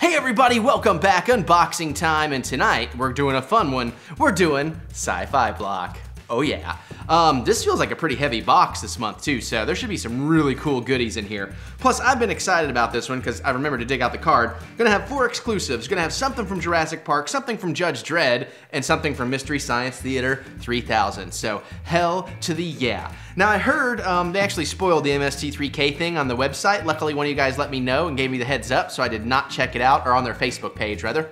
Hey everybody, welcome back, unboxing time, and tonight we're doing a fun one. We're doing Sci-Fi Block. Oh yeah. This feels like a pretty heavy box this month too, so there should be some really cool goodies in here. Plus, I've been excited about this one because I remembered to dig out the card. Gonna have 4 exclusives. Gonna have something from Jurassic Park, something from Judge Dredd, and something from Mystery Science Theater 3000. So, hell to the yeah. Now I heard they actually spoiled the MST3K thing on the website. Luckily, one of you guys let me know and gave me the heads up, so I did not check it out, or on their Facebook page rather.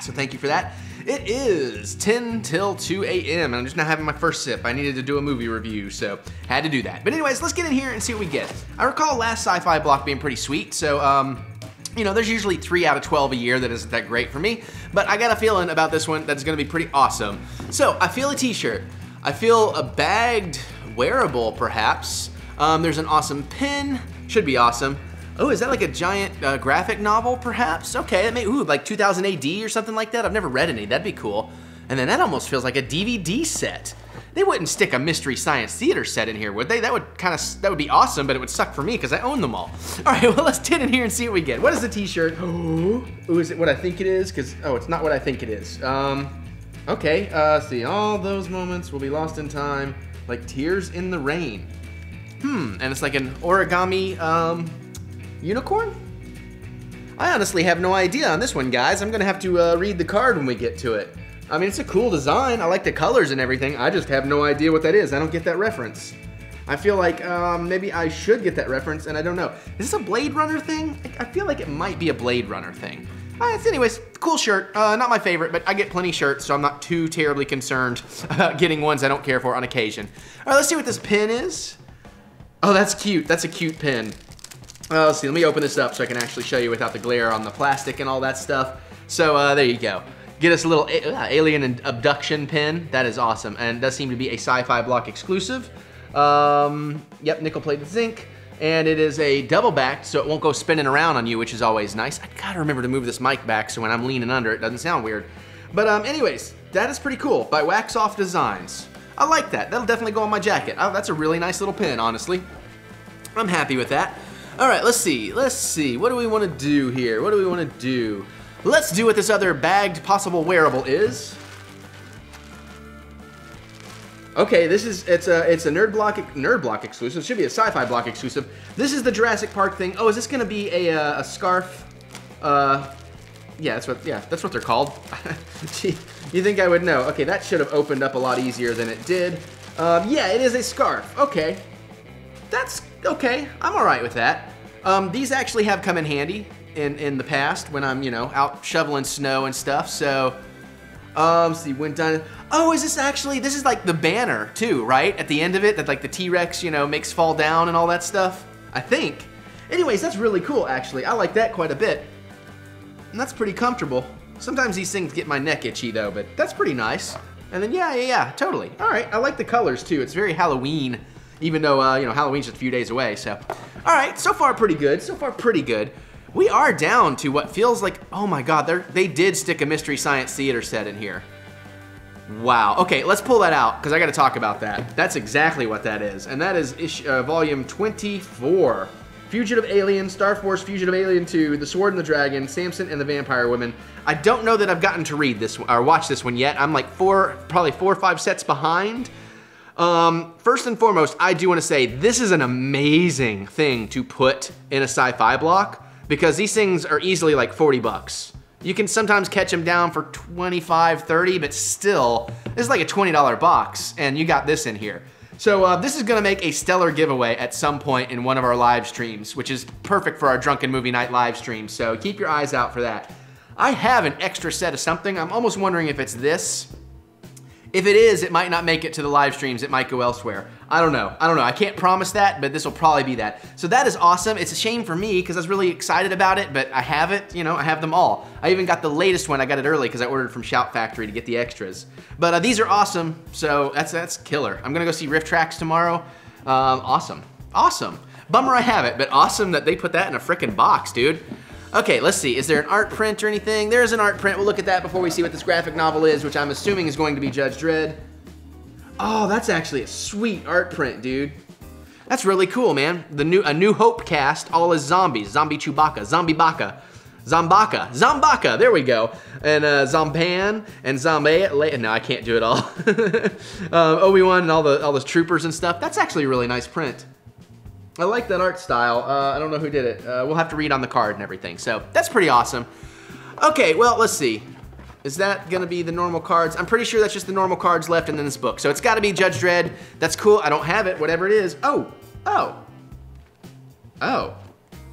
So thank you for that. It is 10 till 2 a.m. and I'm just now having my first sip. I needed to do a movie review, so had to do that. But anyways, let's get in here and see what we get. I recall last Sci-Fi Block being pretty sweet, so you know, there's usually 3 out of 12 a year that isn't that great for me, but I got a feeling about this one that's gonna be pretty awesome. So I feel a t-shirt. I feel a bagged wearable, perhaps. There's an awesome pin, should be awesome. Oh, is that like a giant graphic novel, perhaps? Okay, that may, ooh, like 2000 AD or something like that. I've never read any, that'd be cool. And then that almost feels like a DVD set. They wouldn't stick a Mystery Science Theater set in here, would they? That would be awesome, but it would suck for me because I own them all. All right, well, let's get in here and see what we get. What is the t-shirt? Ooh, is it what I think it is? Because, oh, it's not what I think it is. Okay, see, all those moments will be lost in time, like tears in the rain. And it's like an origami, unicorn? I honestly have no idea on this one, guys. I'm gonna have to read the card when we get to it. I mean, it's a cool design. I like the colors and everything. I just have no idea what that is. I don't get that reference. I feel like maybe I should get that reference, and I don't know. Is this a Blade Runner thing? I feel like it might be a Blade Runner thing. Anyways, cool shirt. Not my favorite, but I get plenty shirts, so I'm not too terribly concerned about getting ones I don't care for on occasion. All right, let's see what this pin is. Oh, that's cute. That's a cute pin. Let's see, let me open this up so I can actually show you without the glare on the plastic and all that stuff. So there you go. Get us a little alien abduction pin. That is awesome, and it does seem to be a Sci-Fi Block exclusive. Yep, nickel-plated zinc, and it is a double-backed, so it won't go spinning around on you, which is always nice. I gotta remember to move this mic back so when I'm leaning under it doesn't sound weird. But anyways, that is pretty cool, by Wax Off Designs. I like that. That'll definitely go on my jacket. Oh, that's a really nice little pin, honestly. I'm happy with that. All right, let's see. What do we want to do here? What do we want to do? Let's do what this other bagged possible wearable is. Okay, it's a Nerd Block exclusive. It should be a Sci-Fi Block exclusive. This is the Jurassic Park thing. Oh, is this gonna be a scarf? Yeah, that's what they're called. Gee, you think I would know? Okay, that should have opened up a lot easier than it did. Yeah, it is a scarf. Okay. That's okay, I'm all right with that. These actually have come in handy in the past when I'm, you know, out shoveling snow and stuff, so, see, when done, oh, is this actually, this is like the banner too, right? At the end of it, that like the T-Rex, you know, makes fall down and all that stuff, I think. Anyways, that's really cool, actually. I like that quite a bit, and that's pretty comfortable. Sometimes these things get my neck itchy though, but that's pretty nice. And then, yeah, totally. All right, I like the colors too. It's very Halloween. Even though, you know, Halloween's just a few days away, so. All right, so far pretty good, We are down to what feels like, oh my God, they did stick a Mystery Science Theater set in here. Wow, okay, let's pull that out, because I gotta talk about that. That's exactly what that is, and that is volume 24. Fugitive Alien, Star Force Fugitive Alien 2, The Sword and the Dragon, Samson and the Vampire Woman. I don't know that I've gotten to read this, or watch this one yet. I'm like probably 4 or 5 sets behind. First and foremost, I do want to say this is an amazing thing to put in a Sci-Fi Block because these things are easily like 40 bucks. You can sometimes catch them down for 25, 30, but still, this is like a $20 box and you got this in here. So this is gonna make a stellar giveaway at some point in one of our live streams, which is perfect for our Drunken Movie Night live stream, so keep your eyes out for that. I have an extra set of something. I'm almost wondering if it's this. If it is, it might not make it to the live streams. It might go elsewhere. I don't know. I can't promise that, but this will probably be that. So that is awesome. It's a shame for me because I was really excited about it, but I have it, you know, I have them all. I even got the latest one. I got it early because I ordered from Shout Factory to get the extras. But these are awesome, so that's killer. I'm gonna go see Riff Tracks tomorrow. Awesome. Bummer I have it, but awesome that they put that in a frickin' box, dude. Okay, let's see. Is there an art print or anything? There's an art print. We'll look at that before we see what this graphic novel is, which I'm assuming is going to be Judge Dredd. Oh, that's actually a sweet art print, dude. That's really cool, man. A New Hope cast, all as zombies. Zombie Chewbacca, Zombie Baka. Zombaka, there we go. And Zomban and Zombay. No, I can't do it all. Obi-Wan and all the troopers and stuff. That's actually a really nice print. I like that art style. I don't know who did it. We'll have to read on the card and everything. So that's pretty awesome. Okay, well, let's see. Is that gonna be the normal cards? I'm pretty sure that's just the normal cards left in this book. So it's gotta be Judge Dredd. That's cool. I don't have it, whatever it is. Oh.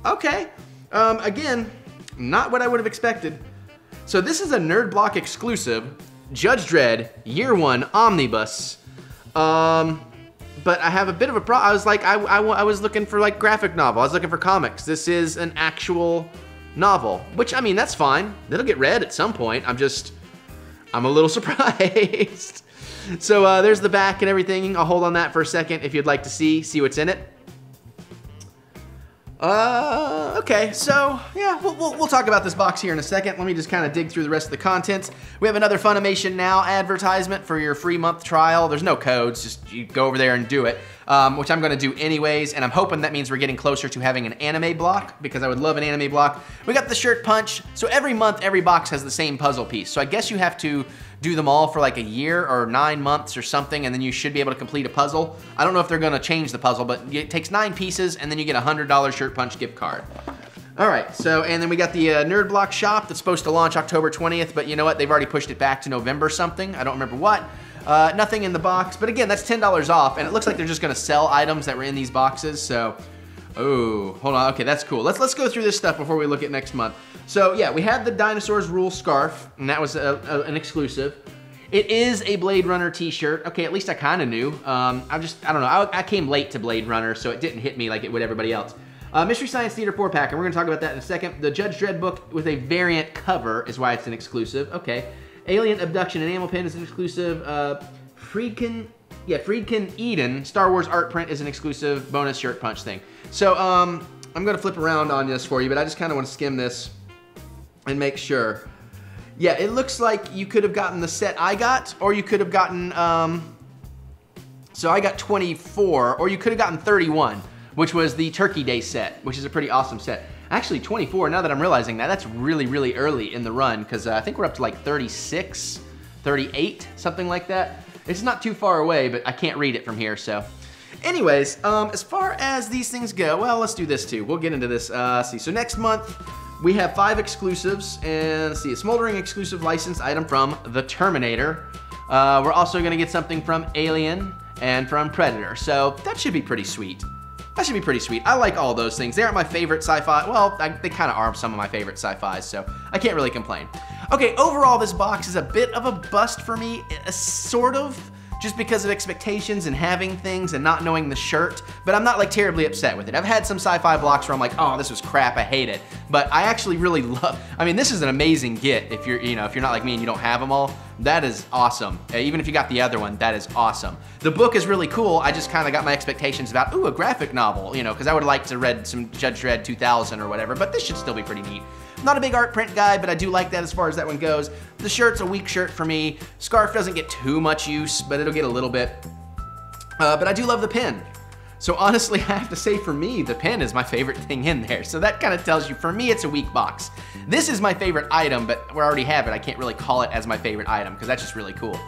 Okay. Again, not what I would have expected. So this is a Nerd Block exclusive, Judge Dredd Year 1 Omnibus. But I have a bit of a problem. I was like, I was looking for like graphic novel. I was looking for comics. This is an actual novel, which, I mean, that's fine. It'll get read at some point. I'm a little surprised. So there's the back and everything. I'll hold on that for a second if you'd like to see what's in it. Okay, so yeah, we'll talk about this box here in a second. Let me just kind of dig through the rest of the contents. We have another Funimation Now advertisement for your free month trial. There's no codes, just you go over there and do it, which I'm gonna do anyways, and I'm hoping that means we're getting closer to having an anime block, because I would love an anime block. We got the shirt punch, so every month, every box has the same puzzle piece. So I guess you have to do them all for like a year or 9 months or something, and then you should be able to complete a puzzle. I don't know if they're gonna change the puzzle, but it takes 9 pieces, and then you get a $100 shirt punch gift card. All right, so, and then we got the Nerd Block shop that's supposed to launch October 20th, but you know what? They've already pushed it back to November something. I don't remember what. Nothing in the box, but again, that's $10 off, and it looks like they're just gonna sell items that were in these boxes, so. Oh, hold on, okay, that's cool. Let's go through this stuff before we look at next month. So yeah, we had the Dinosaurs Rule scarf, and that was an exclusive. It is a Blade Runner t-shirt. Okay, at least I kind of knew. I don't know, I came late to Blade Runner, so it didn't hit me like it would everybody else. Mystery Science Theater 4-pack, and we're gonna talk about that in a second. The Judge Dredd book with a variant cover is why it's an exclusive. Okay. Alien Abduction Enamel Pin is an exclusive. Friedkin Eden Star Wars art print is an exclusive bonus shirt punch thing. So I'm gonna flip around on this for you, but I just kind of want to skim this and make sure. Yeah, it looks like you could have gotten the set I got, or you could have gotten, so I got 24, or you could have gotten 31, which was the Turkey Day set, which is a pretty awesome set. Actually, 24, now that I'm realizing that, that's really, really early in the run, because I think we're up to like 36, 38, something like that. It's not too far away, but I can't read it from here, so. Anyways, as far as these things go, well, let's do this too. We'll get into this. See, so next month, we have 5 exclusives, and let's see, a Smoldering exclusive licensed item from The Terminator. We're also gonna get something from Alien and from Predator, so that should be pretty sweet. That should be pretty sweet. I like all those things. They aren't my favorite sci-fi. Well, they kind of are some of my favorite sci-fis, so I can't really complain. Okay, overall, this box is a bit of a bust for me, sort of, just because of expectations and having things and not knowing the shirt, but I'm not like terribly upset with it. I've had some sci-fi blocks where I'm like, oh, this was crap, I hate it. But I actually really love, I mean, this is an amazing get if you're, if you're not like me and you don't have them all. That is awesome. Even if you got the other one, that is awesome. The book is really cool. I just kind of got my expectations about, ooh, a graphic novel, because I would like to read some Judge Dredd 2000 or whatever, but this should still be pretty neat. Not a big art print guy, but I do like that as far as that one goes. The shirt's a weak shirt for me. Scarf doesn't get too much use, but it'll get a little bit. But I do love the pin. So honestly, I have to say for me, the pin is my favorite thing in there. So that kind of tells you, for me, it's a weak box. This is my favorite item, but we already have it. I can't really call it as my favorite item because that's just really cool.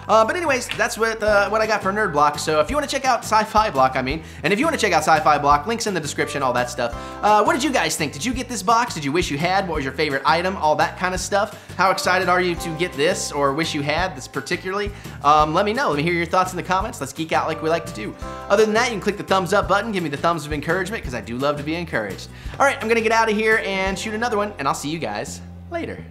But anyways, that's what I got for Nerd Block. So if you want to check out Sci-Fi Block, and if you want to check out Sci-Fi Block, links in the description, all that stuff. What did you guys think? Did you get this box? Did you wish you had? What was your favorite item? All that kind of stuff. How excited are you to get this, or wish you had this particularly? Let me know. Let me hear your thoughts in the comments. Let's geek out like we like to do. Other than that, you can click the thumbs up button. Give me the thumbs of encouragement, because I do love to be encouraged. All right, I'm going to get out of here and shoot another one, and I'll see you guys later.